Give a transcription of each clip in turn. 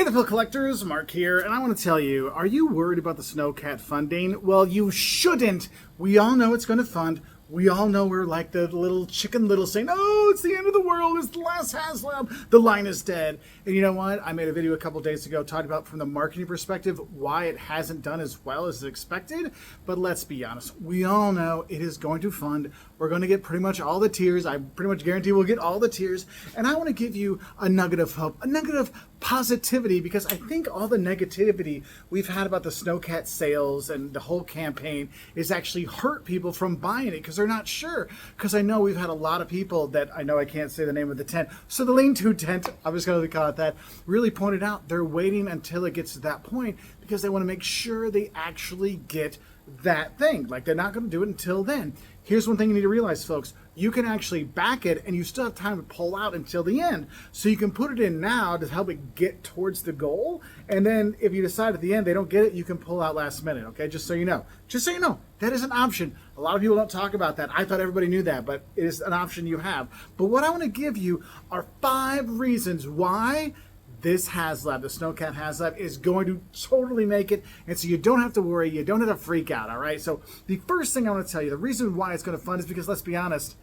Hey, the Pill Collectors, Mark here, and I want to tell you, are you worried about the Snowcat funding? Well, you shouldn't. We all know it's going to fund. We all know we're like the little Chicken Little saying, oh, it's the end of the world, it's the last HasLab, the line is dead. And you know what? I made a video a couple days ago talking about from the marketing perspective why it hasn't done as well as expected. But let's be honest, we all know it is going to fund. We're going to get pretty much all the tiers. I pretty much guarantee we'll get all the tiers. And I want to give you a nugget of hope, a nugget of positivity, because I think all the negativity we've had about the Snowcat sales and the whole campaign is actually hurt people from buying it because they're not sure. Because I know we've had a lot of people that, I know I can't say the name of the tent, so the lean-to tent, I'm just going to call it that, really pointed out they're waiting until it gets to that point because they want to make sure they actually get that thing. Like, they're not going to do it until then. Here's one thing you need to realize, folks. You can actually back it and you still have time to pull out until the end. So you can put it in now to help it get towards the goal. And then if you decide at the end they don't get it, you can pull out last minute, okay? Just so you know. Just so you know, that is an option. A lot of people don't talk about that. I thought everybody knew that, but it is an option you have. But what I want to give you are 5 reasons why this HasLab, the Snowcat HasLab, is going to totally make it, and so you don't have to worry, you don't have to freak out, all right? So the first thing I want to tell you, the reason why it's going to fund is because, let's be honest,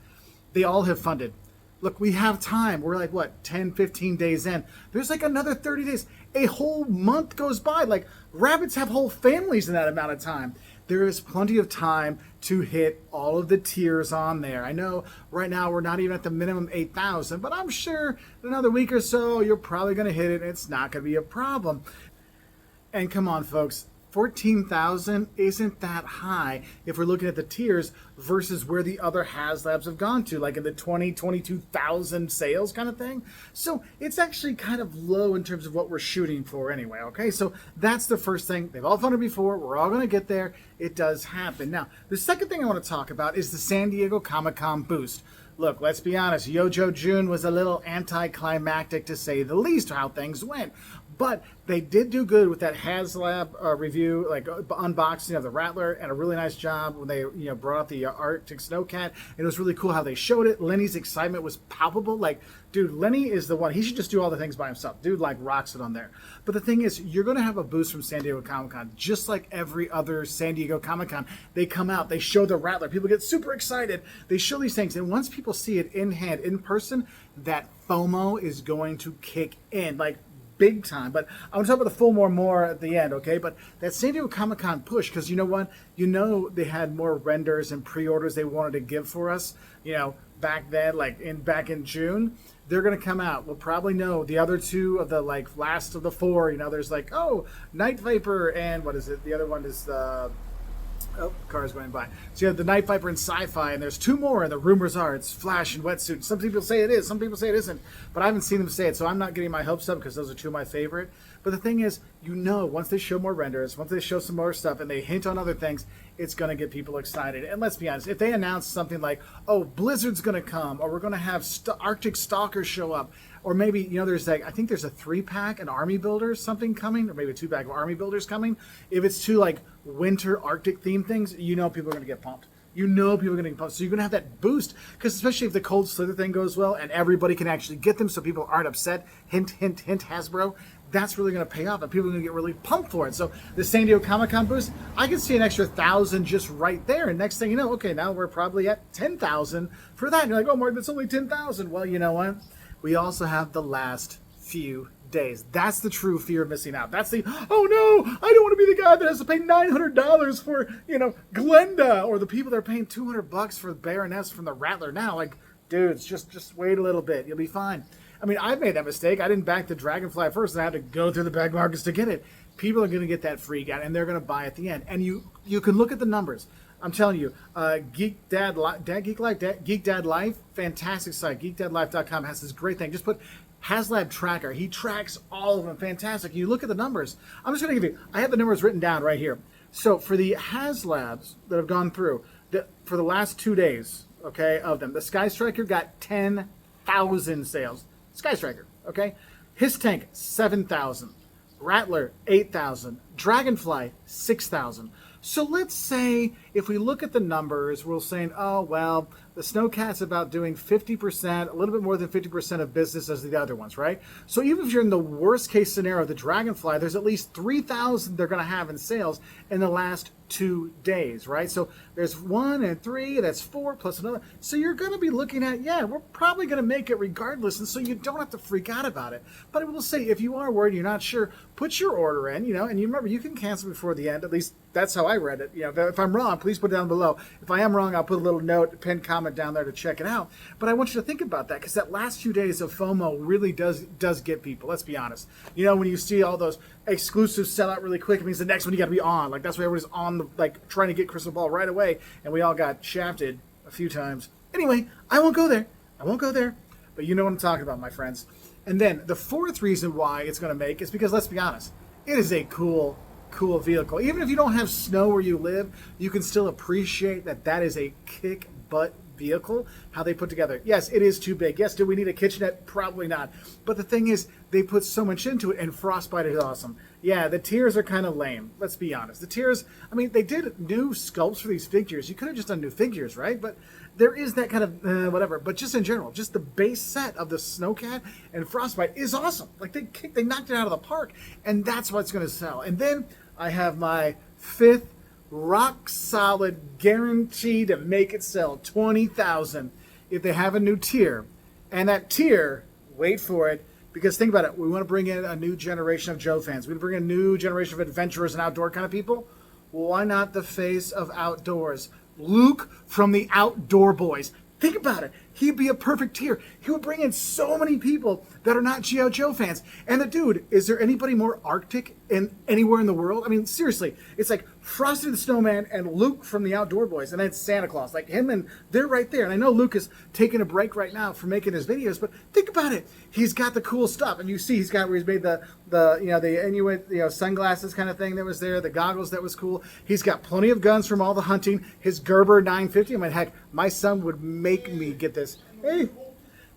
they all have funded. Look, we have time. We're like, what, 10, 15 days in. There's like another 30 days. A whole month goes by. Like, rabbits have whole families in that amount of time. There is plenty of time to hit all of the tiers on there. I know right now we're not even at the minimum 8,000, but I'm sure in another week or so, you're probably going to hit it, and it's not going to be a problem. And come on, folks. 14,000 isn't that high if we're looking at the tiers versus where the other HasLabs have gone to, like in the 20, 22,000 sales kind of thing. So it's actually kind of low in terms of what we're shooting for anyway, okay? So that's the first thing. They've all funded before. We're all going to get there. It does happen. Now, the second thing I want to talk about is the San Diego Comic-Con boost. Look, let's be honest, Yojo June was a little anticlimactic to say the least how things went. But they did do good with that HasLab review, like unboxing of the Rattler, and a really nice job when they brought out the Arctic Snowcat. And it was really cool how they showed it. Lenny's excitement was palpable. Like, dude, Lenny is the one. He should just do all the things by himself. Dude, like, rocks it on there. But the thing is, you're going to have a boost from San Diego Comic-Con, just like every other San Diego Comic-Con. They come out, they show the Rattler. People get super excited. They show these things. And once people see it in hand, in person, that FOMO is going to kick in. Like, big time. But I'm going to talk about the FOMO more at the end, okay? But that San Diego Comic-Con push, because you know what? You know they had more renders and pre-orders they wanted to give for us, back then, like back in June. They're going to come out. We'll probably know the other 2 of the, like, last of the 4. There's like, Night Viper and what is it? The other one is the... Oh, car's going by. So you have the Night Viper and Sci-Fi, and there's 2 more, and the rumors are it's Flash and Wetsuit. Some people say it is, some people say it isn't, but I haven't seen them say it, so I'm not getting my hopes up because those are 2 of my favorite. But the thing is, once they show more renders, once they show some more stuff, and they hint on other things, it's going to get people excited. And let's be honest, if they announce something like, oh, Blizzard's going to come, or we're going to have Arctic Stalkers show up, or maybe, there's like, I think there's a 3-pack, an Army Builders something coming, or maybe a 2-pack of Army Builders coming. If it's 2, like, winter Arctic themed things, people are going to get pumped. People are going to get pumped. So you're going to have that boost, because especially if the Cold Slither thing goes well and everybody can actually get them so people aren't upset, hint, hint, hint, Hasbro, that's really going to pay off and people are going to get really pumped for it. So the San Diego Comic-Con boost, I can see an extra 1,000 just right there. And next thing you know, okay, now we're probably at 10,000 for that. And you're like, oh, Mark, that's only 10,000. Well, you know what? We also have the last few days. That's the true fear of missing out. That's the, oh no, I don't want to be the guy that has to pay $900 for, Glenda, or the people that are paying $200 for Baroness from the Rattler now. Like, dudes, just wait a little bit. You'll be fine. I mean, I've made that mistake. I didn't back the Dragonfly first, and I had to go through the bag markets to get it. People are going to get that freak out, and they're going to buy at the end. And you can look at the numbers. I'm telling you, Geek Dad Life, fantastic site. GeekDadLife.com has this great thing. Just put HasLab Tracker. He tracks all of them. Fantastic. You look at the numbers. I'm just going to give you, I have the numbers written down right here. So for the HasLabs that have gone through, for the last 2 days, okay, of them, the Sky Striker got 10,000 sales. Sky Striker, okay? His Tank, 7,000. Rattler, 8,000. Dragonfly, 6,000. So let's say if we look at the numbers, we're saying, oh, well, the snowcat's about doing 50%, a little bit more than 50% of business as the other ones, right? So even if you're in the worst case scenario of the dragonfly, there's at least 3,000 they're going to have in sales in the last 2 days, right? So there's 1 and 3, that's 4 plus another. So you're going to be looking at, yeah, we're probably going to make it regardless. And so you don't have to freak out about it. But I will say, if you are worried, you're not sure, put your order in, and you remember, you can cancel before the end. At least that's how I read it. If I'm wrong, please put it down below. If I am wrong, I'll put a little note, pinned comment down there to check it out. But I want you to think about that, because that last few days of FOMO really does get people. Let's be honest. When you see all those exclusives sell out really quick, it means the next one you got to be on. Like, that's why everybody's on trying to get Crystal Ball right away, and we all got shafted a few times. Anyway, I won't go there. But you know what I'm talking about, my friends. And then the fourth reason why it's going to make is because, let's be honest, it is a cool vehicle. Even if you don't have snow where you live, you can still appreciate that is a kick butt vehicle, how they put together. Yes, it is too big. Yes, do we need a kitchenette? Probably not. But the thing is, they put so much into it, and Frostbite is awesome. Yeah, the tiers are kind of lame. Let's be honest. The tiers, they did new sculpts for these figures. You could have just done new figures, right? But there is that kind of whatever. But just in general, just the base set of the Snowcat and Frostbite is awesome. Like, they knocked it out of the park, and that's what's going to sell. And then I have my fifth rock solid guarantee to make it sell 20,000 if they have a new tier. And that tier, wait for it, because think about it, we want to bring in a new generation of Joe fans. We want to bring in a new generation of adventurers and outdoor kind of people. Why not the face of outdoors? Luke from the Outdoor Boys. Think about it. He'd be a perfect tier. He would bring in so many people that are not G.I. Joe fans. And the dude, is there anybody more Arctic anywhere in the world? Seriously, it's like Frosty the Snowman and Luke from the Outdoor Boys, and then Santa Claus. Like him, and they're right there. And I know Luke is taking a break right now from making his videos, but think about it. He's got the cool stuff, and you see he's got where he's made the Inuit sunglasses kind of thing that was there, the goggles that was cool. He's got plenty of guns from all the hunting. His Gerber 950. Heck, my son would make me get this. Hey,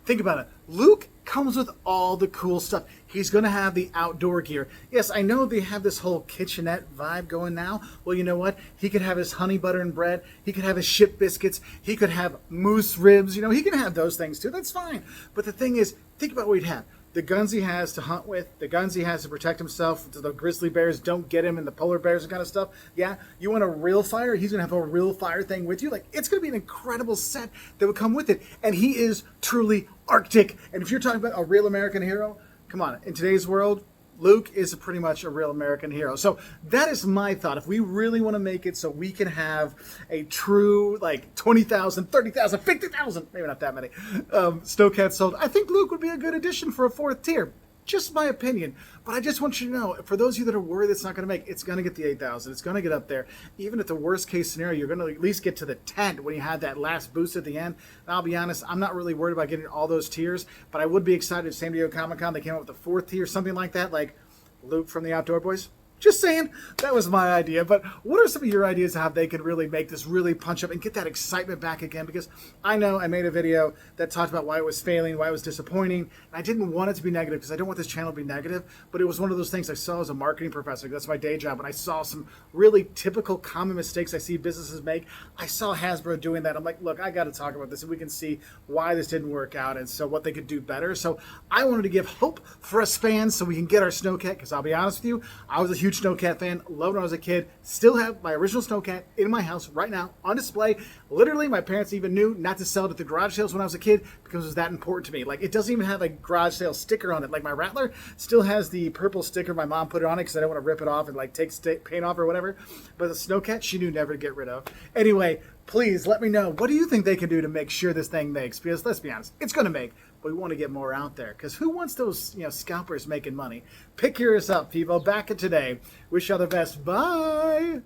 think about it. Luke comes with all the cool stuff. He's going to have the outdoor gear. Yes, I know they have this whole kitchenette vibe going now. Well, you know what? He could have his honey butter and bread. He could have his ship biscuits. He could have moose ribs. He can have those things too. That's fine. But the thing is, think about what he'd have. The guns he has to hunt with, the guns he has to protect himself, so the grizzly bears don't get him, and the polar bears and kind of stuff. Yeah, you want a real fire? He's going to have a real fire thing with you. Like, it's going to be an incredible set that would come with it. And he is truly Arctic. And if you're talking about a real American hero, come on, in today's world, Luke is pretty much a real American hero. So that is my thought. If we really want to make it so we can have a true, 20,000, 30,000, 50,000, maybe not that many, Snowcats sold, I think Luke would be a good addition for a fourth tier. Just my opinion. But I just want you to know, for those of you that are worried it's not going to make, it's going to get the 8,000. It's going to get up there. Even at the worst case scenario, you're going to at least get to the 10 when you have that last boost at the end. And I'll be honest, I'm not really worried about getting all those tiers, but I would be excited if San Diego Comic-Con, they came up with a fourth tier, something like that, like Luke from the Outdoor Boys. Just saying, that was my idea. But what are some of your ideas of how they could really make this really punch up and get that excitement back again? Because I know I made a video that talked about why it was failing, why it was disappointing. And I didn't want it to be negative because I don't want this channel to be negative. But it was one of those things I saw as a marketing professor. That's my day job. And I saw some really typical common mistakes I see businesses make. I saw Hasbro doing that. I'm like, look, I got to talk about this and we can see why this didn't work out and so what they could do better. So I wanted to give hope for us fans so we can get our Snowcat. Because I'll be honest with you, I was a huge Snowcat fan, loved when I was a kid, still have my original Snowcat in my house right now on display. Literally, my parents even knew not to sell it at the garage sales when I was a kid because it was that important to me. Like, it doesn't even have a garage sale sticker on it. Like, my Rattler still has the purple sticker my mom put it on it because I don't want to rip it off and take paint off or whatever. But the Snowcat, she knew never to get rid of. Anyway, please let me know, what do you think they can do to make sure this thing makes? Because let's be honest, it's going to make, but we want to get more out there. Because who wants those scalpers making money? Pick yours up, people. Back at today. Wish you all the best. Bye.